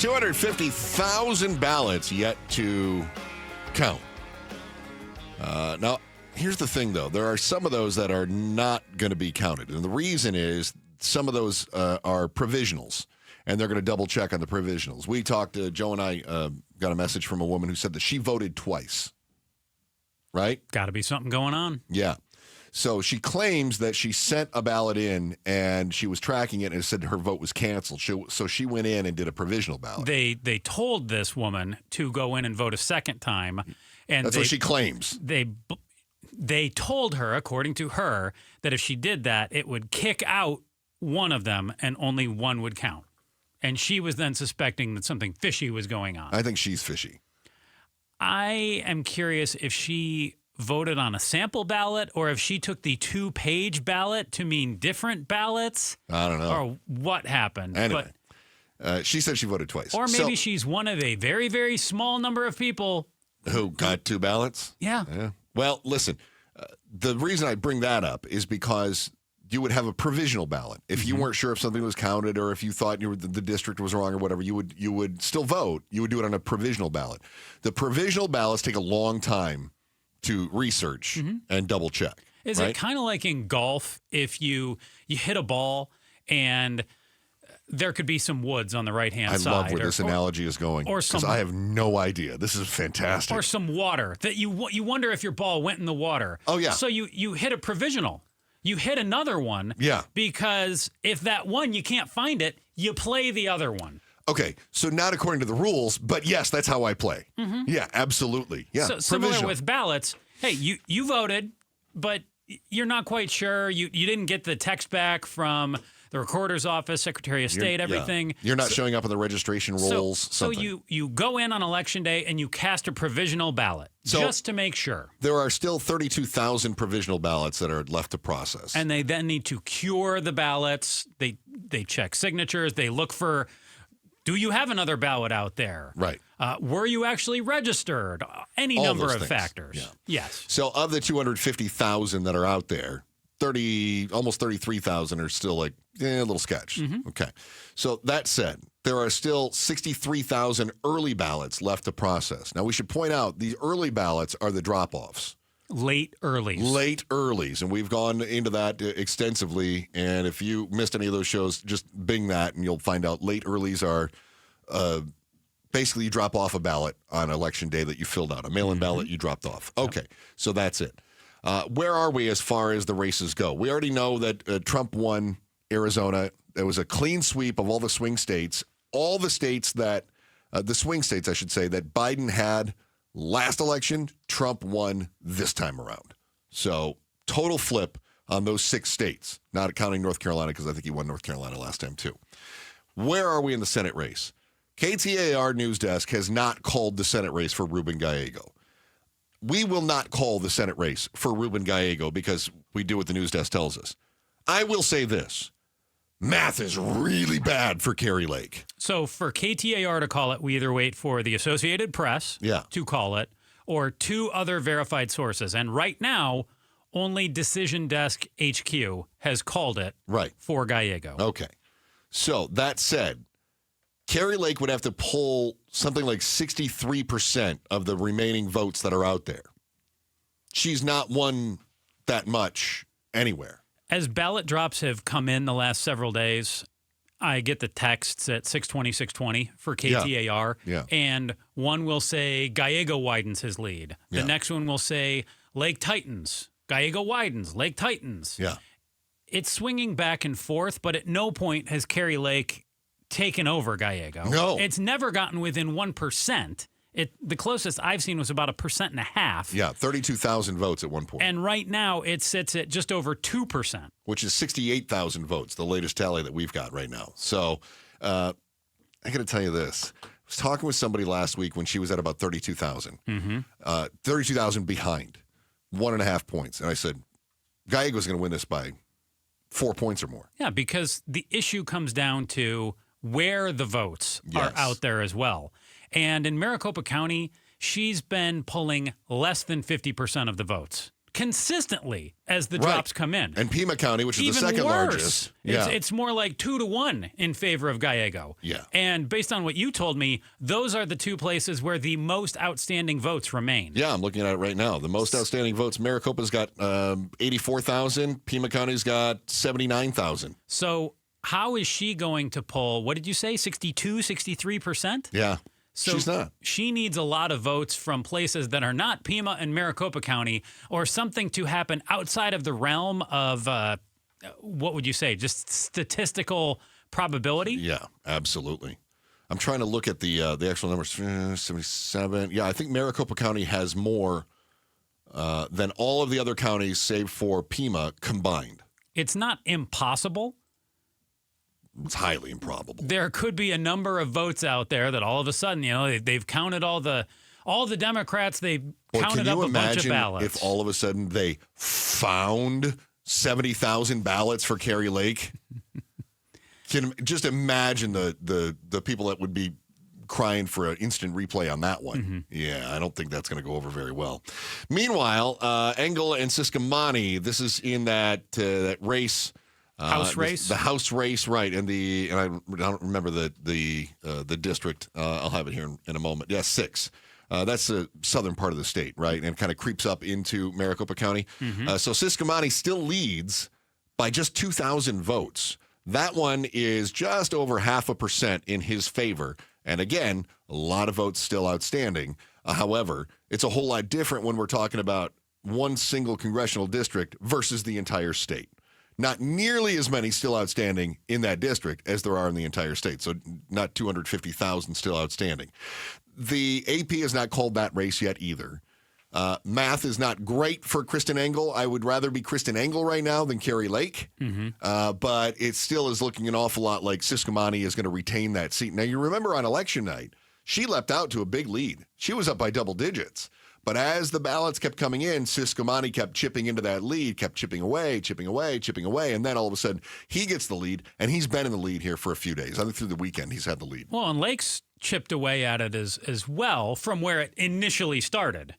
250,000 ballots yet to count. Now, here's the thing, though. There are some of those that are not going to be counted. And the reason is some of those are provisionals, and they're going to double check on the provisionals. We talked to Joe and I got a message from a woman who said that she voted twice. Right? Got to be something going on. Yeah. So she claims that she sent a ballot in and she was tracking it and it said her vote was canceled. So she went in and did a provisional ballot. They told this woman to go in and vote a second time. And that's what she claims. They told her, according to her, that if she did that, it would kick out one of them and only one would count. And she was then suspecting that something fishy was going on. I think she's fishy. I am curious if she voted on a sample ballot or if she took the 2-page ballot to mean different ballots. I don't know. Or what happened. Anyway, she said she voted twice. Or maybe she's one of a very, very small number of people. Who got 2 ballots? Yeah. Well, listen, the reason I bring that up is because you would have a provisional ballot. If you weren't sure if something was counted or if you thought the district was wrong or whatever, you would still vote. You would do it on a provisional ballot. The provisional ballots take a long time to research and double check. Is it kind of like in golf if you hit a ball and there could be some woods on the right-hand side? I love where this analogy is going because I have no idea. This is fantastic. Or some water that you wonder if your ball went in the water. Oh, yeah. So you hit a provisional. You hit another one. Yeah. Because if that one, you can't find it, you play the other one. Okay, so not according to the rules, but yes, that's how I play. Yeah, absolutely. Yeah, so similar with ballots. Hey, you voted, but you're not quite sure. You didn't get the text back from the recorder's office, Secretary of State, everything. Yeah. You're not showing up in the registration rolls. So you go in on Election Day and you cast a provisional ballot just to make sure. There are still 32,000 provisional ballots that are left to process. And they then need to cure the ballots. They check signatures. They look for, do you have another ballot out there? Right. Were you actually registered? Any All number those of things. factors. Yeah. Yes. So of the 250,000 that are out there, almost 33,000 are still like a little sketch. Okay. So that said, there are still 63,000 early ballots left to process. Now we should point out the early ballots are the drop-offs. Late earlies. And we've gone into that extensively. And if you missed any of those shows, just bing that and you'll find out late earlies are basically you drop off a ballot on Election Day that you filled out. A mail-in ballot you dropped off. Okay, so that's it. Where are we as far as the races go? We already know that Trump won Arizona. There was a clean sweep of all the swing states. All the states that, the swing states, I should say, that Biden had last election, Trump won this time around. So total flip on those 6 states, not counting North Carolina because I think he won North Carolina last time too. Where are we in the Senate race? KTAR News Desk has not called the Senate race for Ruben Gallego. We will not call the Senate race for Ruben Gallego because we do what the news desk tells us. I will say this. Math is really bad for Kari Lake. So for KTAR to call it, we either wait for the Associated Press to call it or 2 other verified sources. And right now, only Decision Desk HQ has called it for Gallego. Okay. So that said, Kari Lake would have to pull something like 63% of the remaining votes that are out there. She's not won that much anywhere. As ballot drops have come in the last several days, I get the texts at 620 for KTAR, and one will say Gallego widens his lead. The next one will say Lake tightens. Gallego widens. Lake tightens. Yeah. It's swinging back and forth, but at no point has Kari Lake taken over Gallego. No. It's never gotten within 1%. The closest I've seen was about 1.5%. Yeah, 32,000 votes at one point. And right now it sits at just over 2%. Which is 68,000 votes, the latest tally that we've got right now. So I got to tell you this. I was talking with somebody last week when she was at about 32,000. 32,000 behind, 1.5 points. And I said, Gallego's going to win this by 4 points or more. Yeah, because the issue comes down to where the votes are out there as well. And in Maricopa County, she's been pulling less than 50% of the votes. consistently as the drops come in. And Pima County, which is Even the second worse. largest. Yeah. It's more like 2-1 in favor of Gallego. Yeah. And based on what you told me, those are the two places where the most outstanding votes remain. Yeah, I'm looking at it right now. The most outstanding votes, Maricopa's got 84,000. Pima County's got 79,000. So how is she going to pull, what did you say, 62, 63%? Yeah. So she's not. She needs a lot of votes from places that are not Pima and Maricopa County, or something to happen outside of the realm of, what would you say, just statistical probability? Yeah, absolutely. I'm trying to look at the actual numbers. 77. Yeah, I think Maricopa County has more than all of the other counties, save for Pima, combined. It's not impossible. It's highly improbable. There could be a number of votes out there that all of a sudden, they've counted all the Democrats. They've counted up a bunch of ballots. If all of a sudden they found 70,000 ballots for Carrie Lake? Can just imagine the people that would be crying for an instant replay on that one. Mm-hmm. Yeah, I don't think that's going to go over very well. Meanwhile, Engel and Sisquamani, this is in that race. House race? The House race, right. And I don't remember the district. I'll have it here in a moment. Yeah, 6. That's the southern part of the state, right? And kind of creeps up into Maricopa County. Mm-hmm. So Sisquamani still leads by just 2,000 votes. That one is just over 0.5% in his favor. And again, a lot of votes still outstanding. However, it's a whole lot different when we're talking about one single congressional district versus the entire state. Not nearly as many still outstanding in that district as there are in the entire state. So not 250,000 still outstanding. The AP has not called that race yet either. Math is not great for Kristen Engel. I would rather be Kristen Engel right now than Carrie Lake. Mm-hmm. But it still is looking an awful lot like Sisquamani is going to retain that seat. Now, you remember on election night, she leapt out to a big lead. She was up by double digits. But as the ballots kept coming in, Sisquamani kept chipping into that lead, kept chipping away. And then all of a sudden, he gets the lead, and he's been in the lead here for a few days. I think through the weekend, he's had the lead. Well, and Lake's chipped away at it as well from where it initially started.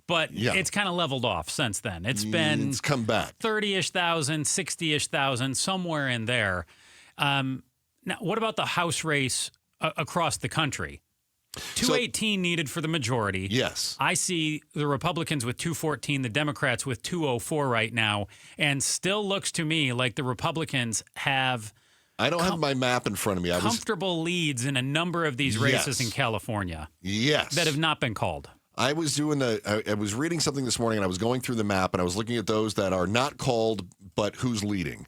But it's kind of leveled off since then. It's come back. 30-ish thousand, 60-ish thousand, somewhere in there. Now, what about the House race across the country? 218 needed for the majority. Yes. I see the Republicans with 214, the Democrats with 204 right now, and still looks to me like the Republicans have... I don't have my map in front of me. Comfortable leads in a number of these races in California. Yes. That have not been called. I was reading something this morning, and I was going through the map, and I was looking at those that are not called, but who's leading.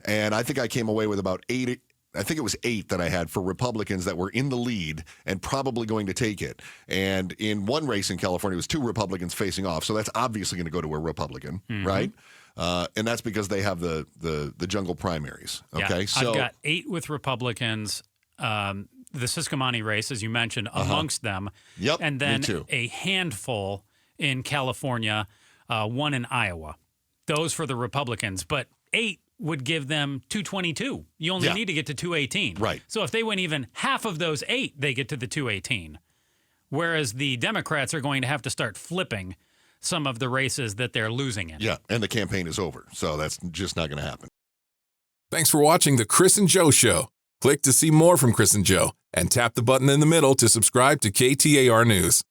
And I think I came away with about 8. I think it was 8 that I had for Republicans that were in the lead and probably going to take it. And in one race in California, it was 2 Republicans facing off. So that's obviously going to go to a Republican, right? And that's because they have the jungle primaries. Okay, so I've got 8 with Republicans. The Sisquamani race, as you mentioned, amongst them. Yep, and then me too. A handful in California, 1 in Iowa. Those for the Republicans, but 8 would give them 222. You only need to get to 218. Right. So if they win even half of those 8, they get to the 218. Whereas the Democrats are going to have to start flipping some of the races that they're losing in. Yeah, and the campaign is over. So that's just not going to happen. Thanks for watching The Chris and Joe Show. Click to see more from Chris and Joe and tap the button in the middle to subscribe to KTAR News.